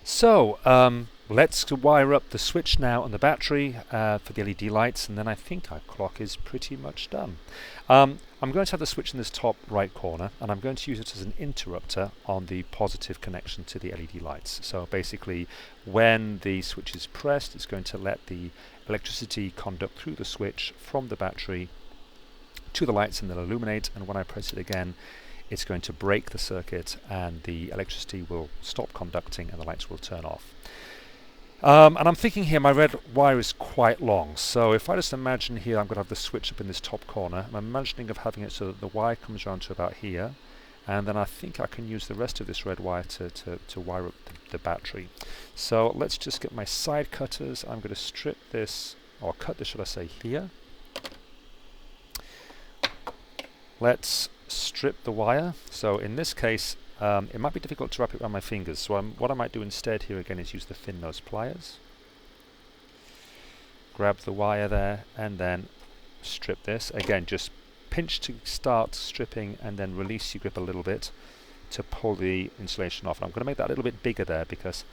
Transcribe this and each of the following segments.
So let's wire up the switch now and the battery for the LED lights, and then I think our clock is pretty much done. I'm going to have the switch in this top right corner, and I'm going to use it as an interrupter on the positive connection to the LED lights. So basically, when the switch is pressed, it's going to let the electricity conduct through the switch from the battery to the lights and then illuminate, and when I press it again, it's going to break the circuit and the electricity will stop conducting and the lights will turn off. And I'm thinking here my red wire is quite long, so if I just imagine here I'm going to have the switch up in this top corner. I'm imagining of having it so that the wire comes around to about here, and then I think I can use the rest of this red wire to wire up the battery. So let's just get my side cutters. I'm going to strip this, or cut this should I say, here. Let's strip the wire. So in this case, it might be difficult to wrap it around my fingers, so what I might do instead here again is use the thin nose pliers. Grab the wire there and then strip this. Again, just pinch to start stripping and then release your grip a little bit to pull the insulation off. And I'm going to make that a little bit bigger there because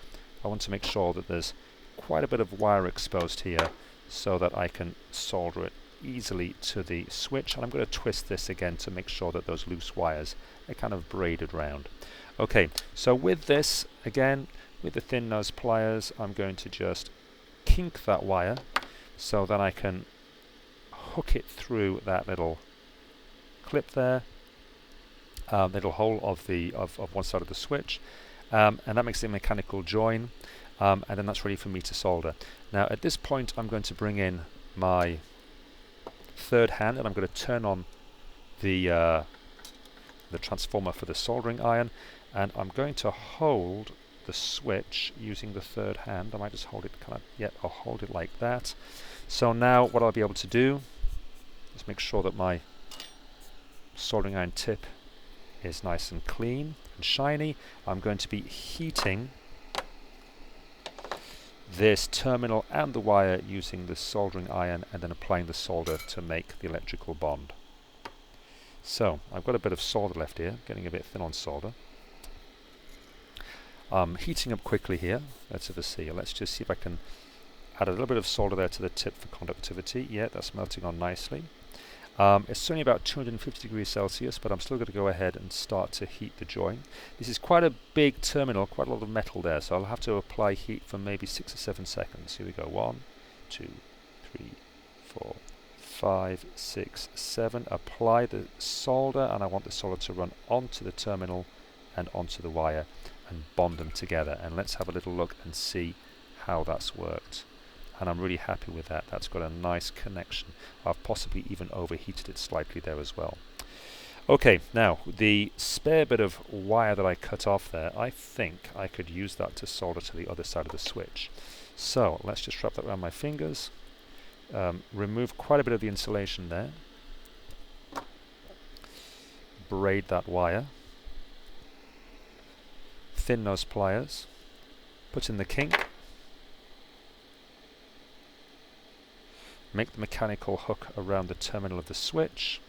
I want to make sure that there's quite a bit of wire exposed here so that I can solder it easily to the switch, and I'm going to twist this again to make sure that those loose wires are kind of braided round. Okay, so with this, again, with the thin nose pliers, I'm going to just kink that wire so that I can hook it through that little clip there, little hole of one side of the switch, and that makes a mechanical join, and then that's ready for me to solder. Now at this point I'm going to bring in my third hand and I'm going to turn on the transformer for the soldering iron, and I'm going to hold the switch using the third hand. I might just hold it I'll hold it like that. So now what I'll be able to do is make sure that my soldering iron tip is nice and clean and shiny. I'm going to be heating this terminal and the wire using the soldering iron and then applying the solder to make the electrical bond. So I've got a bit of solder left here, getting a bit thin on solder. Heating up quickly here. Let's have a see. Let's just see if I can add a little bit of solder there to the tip for conductivity. Yeah, that's melting on nicely. It's only about 250 degrees Celsius, but I'm still going to go ahead and start to heat the joint. This is quite a big terminal, quite a lot of metal there, so I'll have to apply heat for maybe 6 or 7 seconds. Here we go. 1, 2, 3, 4, 5, 6, 7. Apply the solder, and I want the solder to run onto the terminal and onto the wire and bond them together. And let's have a little look and see how that's worked. And I'm really happy with that. That's got a nice connection. I've possibly even overheated it slightly there as well. Okay, now the spare bit of wire that I cut off there, I think I could use that to solder to the other side of the switch. So let's just wrap that around my fingers. Remove quite a bit of the insulation there. Braid that wire. Thin nose pliers. Put in the kink. Make the mechanical hook around the terminal of the switch.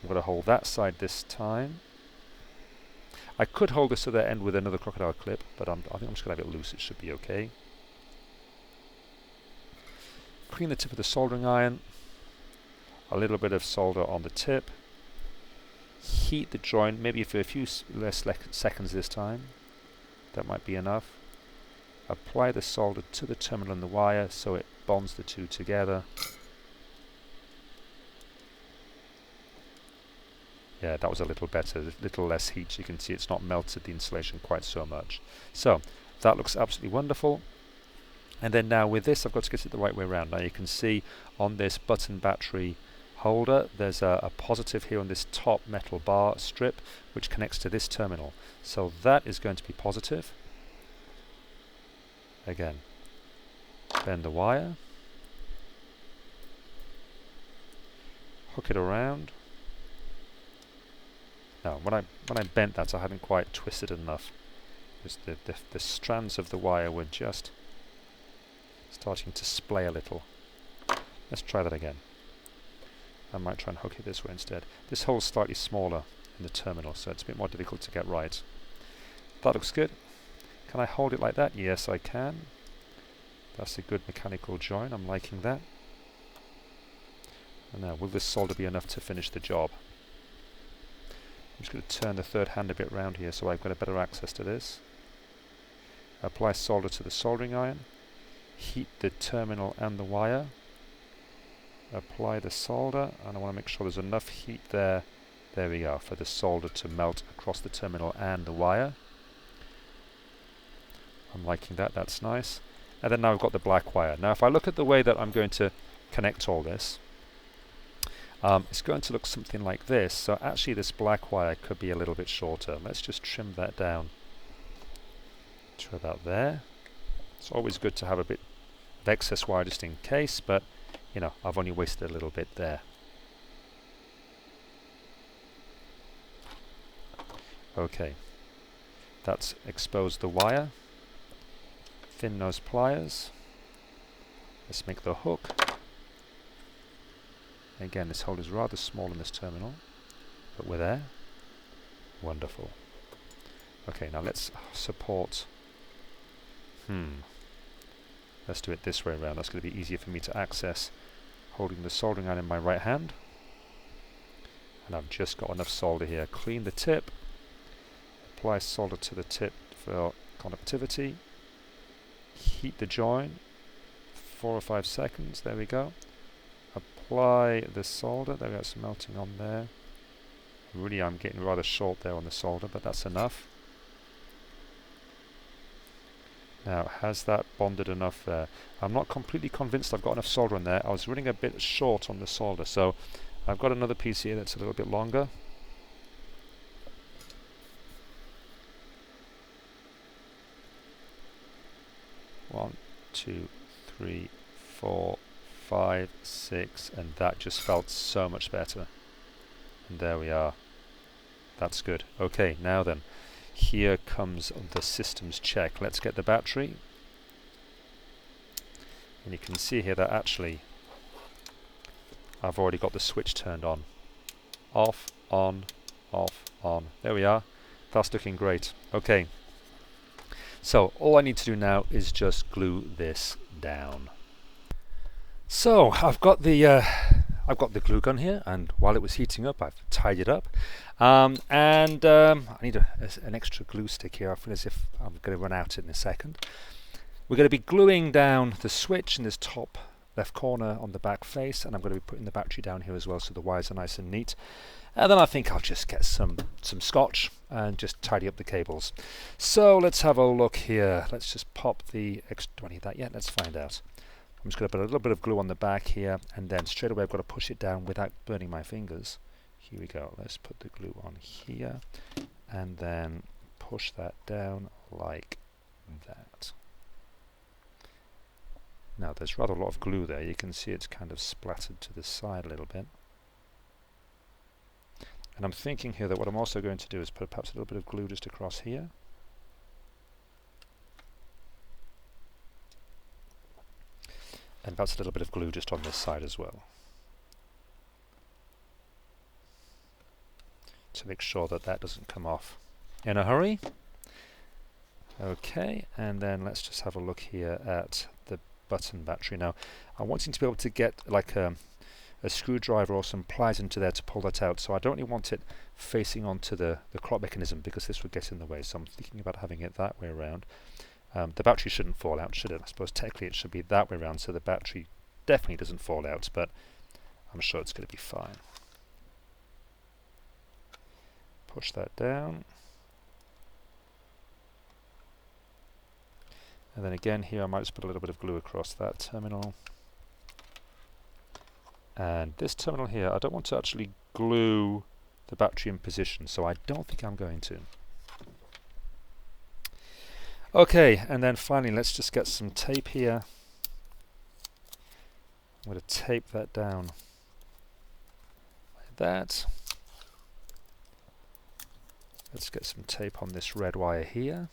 I'm going to hold that side this time. I could hold this other end with another crocodile clip, but I think I'm just going to have it loose. It should be okay. Clean the tip of the soldering iron. A little bit of solder on the tip. Heat the joint, maybe for a few less seconds this time. That might be enough. Apply the solder to the terminal and the wire so it bonds the two together. Yeah, that was a little better, a little less heat. You can see it's not melted the insulation quite so much. So that looks absolutely wonderful. And then now with this I've got to get it the right way around. Now you can see on this button battery holder there's a positive here on this top metal bar strip which connects to this terminal. So that is going to be positive. Again, bend the wire, hook it around. Now when I bent that I hadn't quite twisted it enough. The strands of the wire were just starting to splay a little. Let's try that again. I might try and hook it this way instead. This hole's slightly smaller in the terminal, so it's a bit more difficult to get right. That looks good. Can I hold it like that? Yes, I can. That's a good mechanical join. I'm liking that. And now, will this solder be enough to finish the job? I'm just going to turn the third hand a bit round here so I've got a better access to this. Apply solder to the soldering iron. Heat the terminal and the wire. Apply the solder, and I want to make sure there's enough heat there. There we go, for the solder to melt across the terminal and the wire. I'm liking that, that's nice. And then now I've got the black wire. Now if I look at the way that I'm going to connect all this, it's going to look something like this. So actually this black wire could be a little bit shorter. Let's just trim that down to about there. It's always good to have a bit of excess wire just in case, but you know, I've only wasted a little bit there. Okay, that's exposed the wire. Thin nose pliers. Let's make the hook. Again, this hole is rather small in this terminal, but we're there. Wonderful. Okay, now let's support. Let's do it this way around. That's going to be easier for me to access, holding the soldering iron in my right hand. And I've just got enough solder here. Clean the tip. Apply solder to the tip for conductivity. Heat the join. 4 or 5 seconds. There we go. Apply the solder. There we go. It's melting on there. Really, I'm getting rather short there on the solder, but that's enough. Now, has that bonded enough there? I'm not completely convinced I've got enough solder in there. I was running a bit short on the solder, so I've got another piece here that's a little bit longer. One, 2, 3, 4, 5, 6, and that just felt so much better. And there we are. That's good. Okay, now then. Here comes the systems check. Let's get the battery. And you can see here that actually I've already got the switch turned on. Off, on, off, on. There we are. That's looking great. Okay. So all I need to do now is just glue this down. So I've got the glue gun here, and while it was heating up, I've tied it up. I need an extra glue stick here. I feel as if I'm going to run out in a second. We're going to be gluing down the switch in this top left corner on the back face, and I'm going to be putting the battery down here as well, so the wires are nice and neat. And then I think I'll just get some scotch and just tidy up the cables. So let's have a look here. Let's just pop the extra. Do I need that yet? Let's find out. I'm just going to put a little bit of glue on the back here, and then straight away I've got to push it down without burning my fingers. Here we go. Let's put the glue on here, and then push that down like that. Now there's rather a lot of glue there. You can see it's kind of splattered to the side a little bit. And I'm thinking here that what I'm also going to do is put perhaps a little bit of glue just across here. And perhaps a little bit of glue just on this side as well, to make sure that that doesn't come off in a hurry. Okay, and then let's just have a look here at the button battery. Now, I'm wanting to be able to get like a screwdriver or some pliers into there to pull that out, so I don't really want it facing onto the clock mechanism, because this would get in the way, so I'm thinking about having it that way around. The battery shouldn't fall out, should it? I suppose technically it should be that way around, so the battery definitely doesn't fall out, but I'm sure it's going to be fine. Push that down. And then again here I might just put a little bit of glue across that terminal. And this terminal here, I don't want to actually glue the battery in position, so I don't think I'm going to. Okay, and then finally let's just get some tape here. I'm going to tape that down like that. Let's get some tape on this red wire here.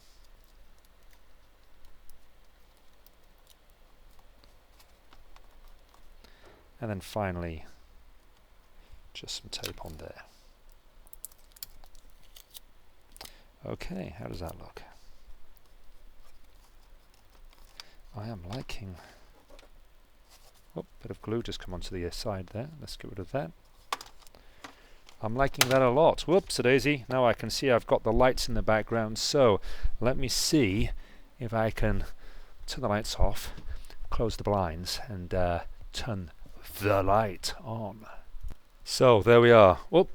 And then finally, just some tape on there. Okay, how does that look? I am liking... Oh, bit of glue just come onto the side there. Let's get rid of that. I'm liking that a lot. Whoops-a-daisy. Now I can see I've got the lights in the background. So let me see if I can turn the lights off, close the blinds, and turn the light on. So there we are. Oh,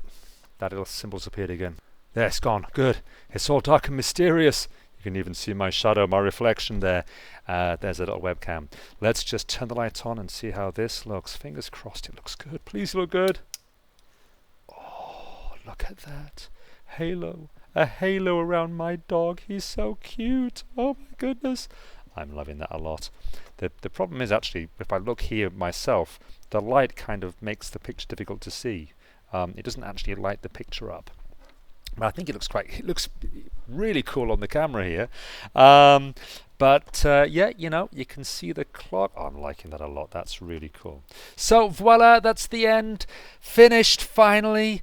that little symbol's appeared again. There, it's gone. Good. It's all dark and mysterious. You can even see my shadow, my reflection there. There's a little webcam. Let's just turn the light on and see how this looks. Fingers crossed it looks good. Please look good. Oh, look at that. Halo. A halo around my dog. He's so cute. Oh my goodness. I'm loving that a lot. The problem is actually, if I look here myself, the light kind of makes the picture difficult to see. It doesn't actually light the picture up. But I think it looks really cool on the camera here. Yeah, you know, you can see the clock. Oh, I'm liking that a lot. That's really cool. So voila, that's the end. Finished finally.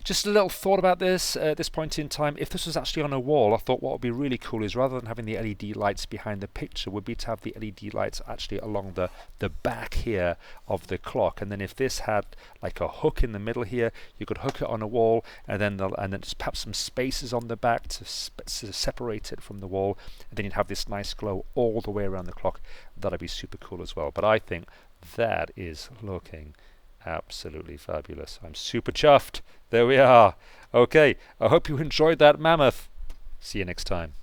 Just a little thought about this at this point in time. If this was actually on a wall, I thought what would be really cool is rather than having the LED lights behind the picture, would be to have the LED lights actually along the back here of the clock. And then if this had like a hook in the middle here, you could hook it on a wall, and then just perhaps some spaces on the back to separate it from the wall. And then you'd have this nice glow all the way around the clock. That'd be super cool as well. But I think that is looking absolutely fabulous. I'm super chuffed. There we are. Okay, I hope you enjoyed that mammoth. See you next time.